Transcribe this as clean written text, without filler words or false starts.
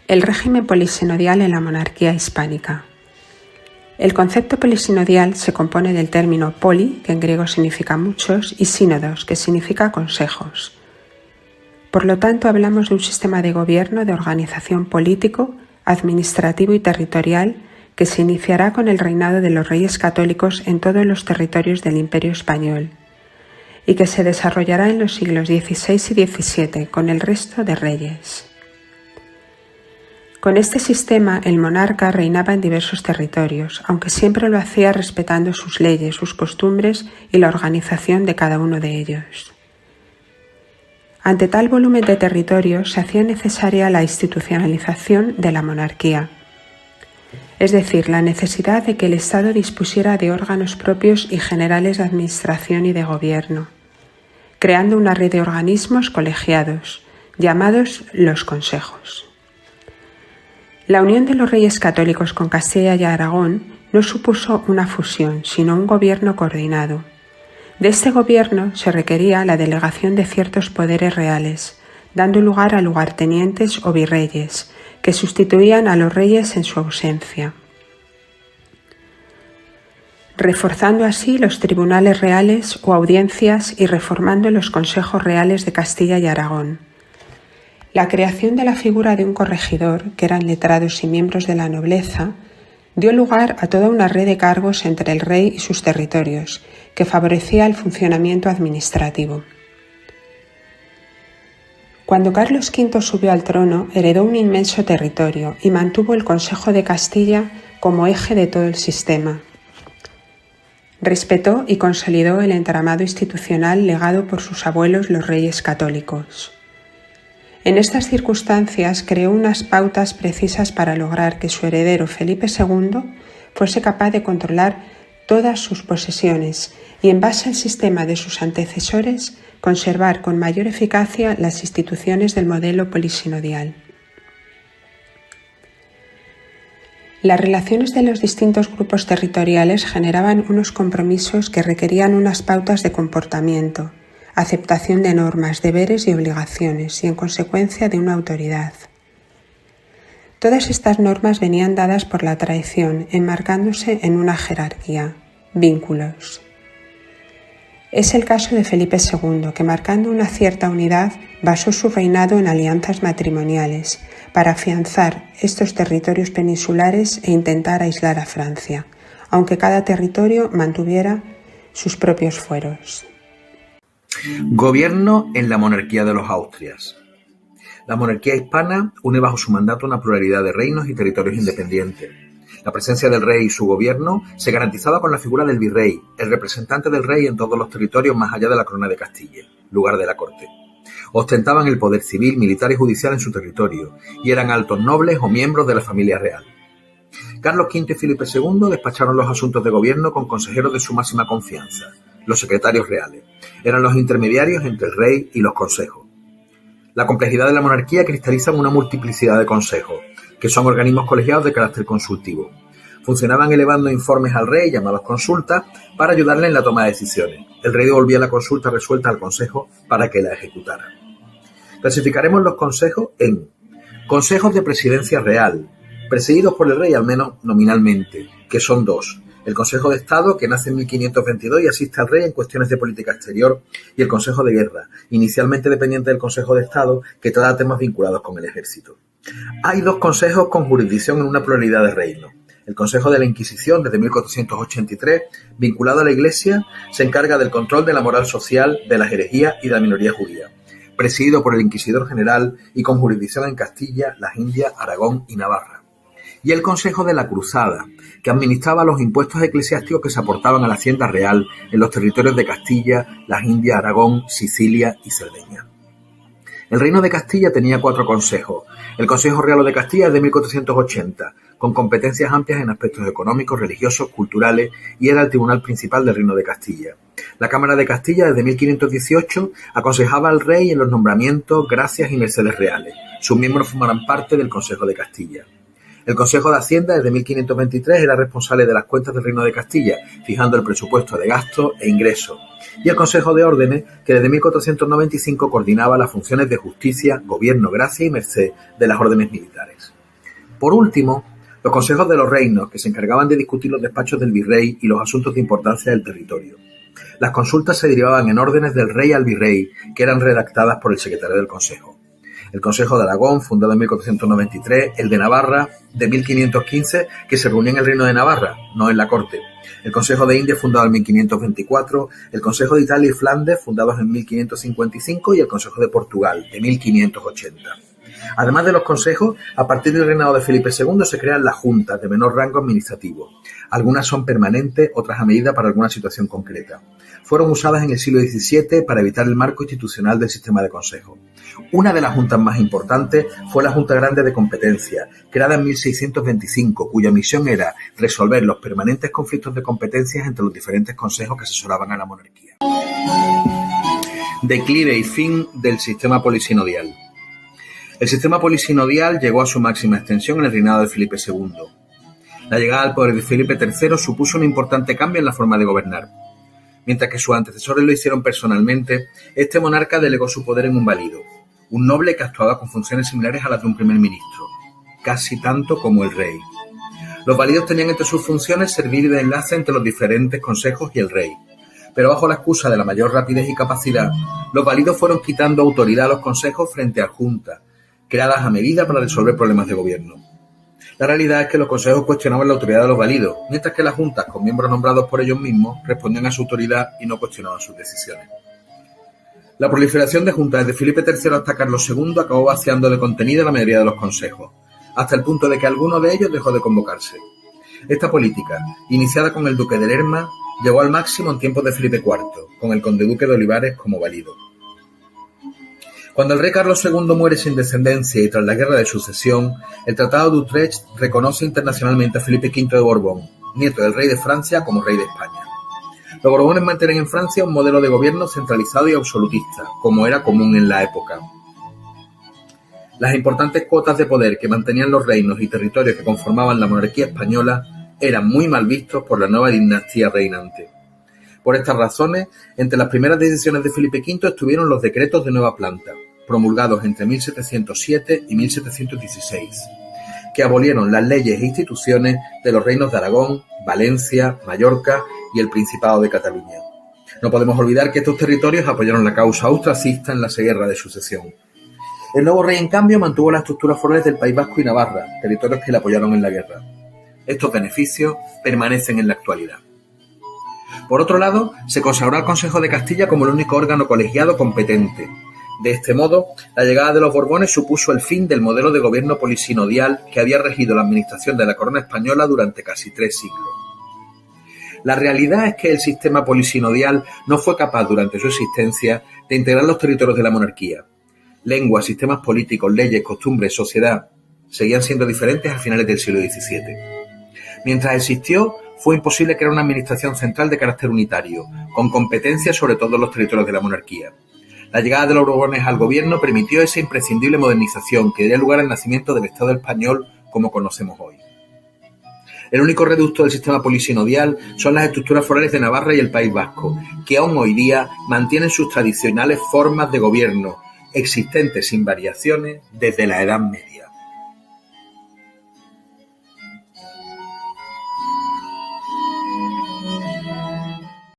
El régimen polisinodial en la monarquía hispánica. El concepto polisinodial se compone del término poli, que en griego significa muchos, y sínodos, que significa consejos. Por lo tanto, hablamos de un sistema de gobierno de organización político, administrativo y territorial que se iniciará con el reinado de los reyes católicos en todos los territorios del Imperio Español y que se desarrollará en los siglos XVI y XVII con el resto de reyes. Con este sistema, el monarca reinaba en diversos territorios, aunque siempre lo hacía respetando sus leyes, sus costumbres y la organización de cada uno de ellos. Ante tal volumen de territorios, se hacía necesaria la institucionalización de la monarquía, es decir, la necesidad de que el Estado dispusiera de órganos propios y generales de administración y de gobierno, creando una red de organismos colegiados, llamados los consejos. La unión de los reyes católicos con Castilla y Aragón no supuso una fusión, sino un gobierno coordinado. De este gobierno se requería la delegación de ciertos poderes reales, dando lugar a lugartenientes o virreyes, que sustituían a los reyes en su ausencia, reforzando así los tribunales reales o audiencias y reformando los consejos reales de Castilla y Aragón. La creación de la figura de un corregidor, que eran letrados y miembros de la nobleza, dio lugar a toda una red de cargos entre el rey y sus territorios, que favorecía el funcionamiento administrativo. Cuando Carlos V subió al trono, heredó un inmenso territorio y mantuvo el Consejo de Castilla como eje de todo el sistema. Respetó y consolidó el entramado institucional legado por sus abuelos los reyes católicos. En estas circunstancias creó unas pautas precisas para lograr que su heredero Felipe II fuese capaz de controlar todas sus posesiones y, en base al sistema de sus antecesores, conservar con mayor eficacia las instituciones del modelo polisinodial. Las relaciones de los distintos grupos territoriales generaban unos compromisos que requerían unas pautas de comportamiento, aceptación de normas, deberes y obligaciones y, en consecuencia, de una autoridad. Todas estas normas venían dadas por la tradición, enmarcándose en una jerarquía, vínculos. Es el caso de Felipe II, que, marcando una cierta unidad, basó su reinado en alianzas matrimoniales para afianzar estos territorios peninsulares e intentar aislar a Francia, aunque cada territorio mantuviera sus propios fueros. Gobierno en la monarquía de los Austrias. La monarquía hispana une bajo su mandato una pluralidad de reinos y territorios independientes. La presencia del rey y su gobierno se garantizaba con la figura del virrey, el representante del rey en todos los territorios más allá de la corona de Castilla, lugar de la corte. Ostentaban el poder civil, militar y judicial en su territorio y eran altos nobles o miembros de la familia real. Carlos V y Felipe II despacharon los asuntos de gobierno con consejeros de su máxima confianza, los secretarios reales. Eran los intermediarios entre el rey y los consejos. La complejidad de la monarquía cristaliza en una multiplicidad de consejos, que son organismos colegiados de carácter consultivo. Funcionaban elevando informes al rey, llamados consultas, para ayudarle en la toma de decisiones. El rey devolvía la consulta resuelta al consejo para que la ejecutara. Clasificaremos los consejos en consejos de presidencia real, presididos por el rey al menos nominalmente, que son dos: el Consejo de Estado, que nace en 1522 y asiste al rey en cuestiones de política exterior, y el Consejo de Guerra, inicialmente dependiente del Consejo de Estado, que trata temas vinculados con el ejército. Hay dos consejos con jurisdicción en una pluralidad de reinos. El Consejo de la Inquisición, desde 1483, vinculado a la Iglesia, se encarga del control de la moral social, de las herejías y de la minoría judía, presidido por el Inquisidor General y con jurisdicción en Castilla, las Indias, Aragón y Navarra. Y el Consejo de la Cruzada, que administraba los impuestos eclesiásticos que se aportaban a la hacienda real en los territorios de Castilla, las Indias, Aragón, Sicilia y Cerdeña. El Reino de Castilla tenía 4 consejos. El Consejo Real de Castilla es de 1480, con competencias amplias en aspectos económicos, religiosos, culturales, y era el tribunal principal del Reino de Castilla. La Cámara de Castilla, desde 1518, aconsejaba al rey en los nombramientos, gracias y mercedes reales. Sus miembros formarán parte del Consejo de Castilla. El Consejo de Hacienda desde 1523 era responsable de las cuentas del Reino de Castilla, fijando el presupuesto de gasto e ingresos, y el Consejo de Órdenes, que desde 1495 coordinaba las funciones de justicia, gobierno, gracia y merced de las órdenes militares. Por último, los consejos de los reinos, que se encargaban de discutir los despachos del virrey y los asuntos de importancia del territorio. Las consultas se derivaban en órdenes del rey al virrey, que eran redactadas por el secretario del Consejo. El Consejo de Aragón, fundado en 1493, el de Navarra, de 1515, que se reunía en el Reino de Navarra, no en la corte. El Consejo de Indias, fundado en 1524, el Consejo de Italia y Flandes, fundados en 1555, y el Consejo de Portugal, de 1580. Además de los consejos, a partir del reinado de Felipe II se crean las juntas de menor rango administrativo. Algunas son permanentes, otras a medida para alguna situación concreta. Fueron usadas en el siglo XVII para evitar el marco institucional del sistema de consejos. Una de las juntas más importantes fue la Junta Grande de Competencia, creada en 1625, cuya misión era resolver los permanentes conflictos de competencias entre los diferentes consejos que asesoraban a la monarquía. Declive y fin del sistema polisinodial. El sistema polisinodial llegó a su máxima extensión en el reinado de Felipe II. La llegada al poder de Felipe III supuso un importante cambio en la forma de gobernar. Mientras que sus antecesores lo hicieron personalmente, este monarca delegó su poder en un valido, un noble que actuaba con funciones similares a las de un primer ministro, casi tanto como el rey. Los validos tenían entre sus funciones servir de enlace entre los diferentes consejos y el rey, pero bajo la excusa de la mayor rapidez y capacidad, los validos fueron quitando autoridad a los consejos frente a juntas, creadas a medida para resolver problemas de gobierno. La realidad es que los consejos cuestionaban la autoridad de los validos, mientras que las juntas, con miembros nombrados por ellos mismos, respondían a su autoridad y no cuestionaban sus decisiones. La proliferación de juntas desde Felipe III hasta Carlos II acabó vaciando de contenido la mayoría de los consejos, hasta el punto de que alguno de ellos dejó de convocarse. Esta política, iniciada con el duque de Lerma, llegó al máximo en tiempos de Felipe IV, con el conde-duque de Olivares como valido. Cuando el rey Carlos II muere sin descendencia y tras la guerra de sucesión, el Tratado de Utrecht reconoce internacionalmente a Felipe V de Borbón, nieto del rey de Francia, como rey de España. Los Borbones mantienen en Francia un modelo de gobierno centralizado y absolutista, como era común en la época. Las importantes cuotas de poder que mantenían los reinos y territorios que conformaban la monarquía española eran muy mal vistos por la nueva dinastía reinante. Por estas razones, entre las primeras decisiones de Felipe V estuvieron los decretos de nueva planta, promulgados entre 1707 y 1716, que abolieron las leyes e instituciones de los reinos de Aragón, Valencia, Mallorca y el Principado de Cataluña. No podemos olvidar que estos territorios apoyaron la causa austracista en la guerra de sucesión. El nuevo rey, en cambio, mantuvo las estructuras forales del País Vasco y Navarra, territorios que le apoyaron en la guerra. Estos beneficios permanecen en la actualidad. Por otro lado, se consagró al Consejo de Castilla como el único órgano colegiado competente. De este modo, la llegada de los Borbones supuso el fin del modelo de gobierno polisinodial que había regido la administración de la corona española durante casi 3 siglos. La realidad es que el sistema polisinodial no fue capaz durante su existencia de integrar los territorios de la monarquía. Lengua, sistemas políticos, leyes, costumbres, sociedad seguían siendo diferentes a finales del siglo XVII. Mientras existió, fue imposible crear una administración central de carácter unitario, con competencia sobre todos los territorios de la monarquía. La llegada de los Borbones al gobierno permitió esa imprescindible modernización que daría lugar al nacimiento del Estado español como conocemos hoy. El único reducto del sistema polisinodial son las estructuras forales de Navarra y el País Vasco, que aún hoy día mantienen sus tradicionales formas de gobierno, existentes sin variaciones desde la Edad Media.